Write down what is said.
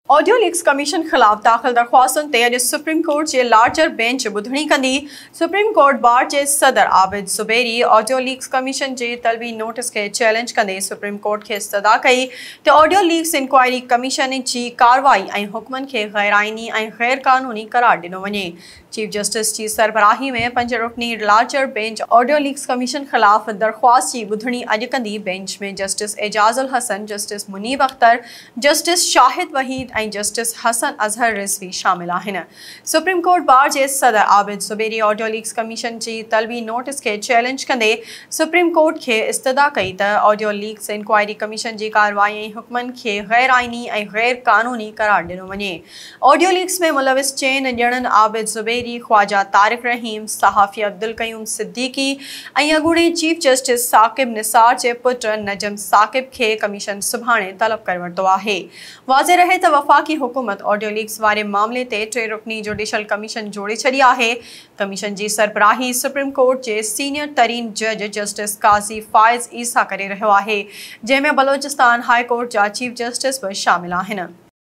Audio leaks commission खिलाफ दाखिल दरख्वास्तुनि ते अॼु सुप्रीम कोर्ट जे लार्जर बेंच ॿुधणी कंदी। सुप्रीम कोर्ट बार जे सदर Abid Zubairi audio leaks commission जे तलबी नोटिस खे चैलेंज कंदे सुप्रीम कोर्ट खे इस्तदा कई त ऑडियो लीक्स इंक्वायरी कमीशन जी कार्रवाई ऐं हुक्मनि खे गैर आइनी ऐं गैर कानूनी करार ॾिनो वञे। चीफ जस्टिस जी सरबराही में 5 रुकनी larger bench audio leaks commission खिलाफ दरख्वास्त जी ॿुधणी अॼु कंदी। बेंच में justice Ijazul Hasan, justice Munib Akhtar, justice Shahid Waheed ऐं जस्टिस हसन अज़हर रिज़वी शामिल आहिनि। सुप्रीम कोर्ट बार जे सदर Abid Zubairi audio leaks commission जी तलबी नोटिस खे चैलेंज कंदे सुप्रीम कोर्ट खे इस्तदा कई त ऑडियो लीक्स इंक्वायरी कमीशन जी कार्रवाई ऐं हुक्मनि खे गैर आइनी ऐं गैर कानूनी करार ॾिनो वञे। ऑडियो लीक्स में मुलविस चइनि ॼणनि आबिद ज़ुबैरी, ख्वाजा तारिक रहीम, सहाफ़ी अब्दुल क़यूम सिद्दीकी ऐं अॻूणे चीफ जस्टिस साकिब निसार जे पुटु नजम साकिब खे कमीशन सुभाणे तलब करे वरितो आहे। वाज़े रहे त वफ़ाक़ी हुकूमत ऑडियो लीक्स वारे मामले ते 3 रुकनी जुडिशल कमीशन जोड़े छॾी आहे। कमीशन जी सरबराही सुप्रीम कोर्ट जे सीनियर तरीन जज जस्टिस काज़ी फ़ाइज़ ईसा करे रहियो आहे, जंहिंमें बलोचिस्तान हाई कोर्ट जा चीफ जस्टिस बि शामिल आहिनि।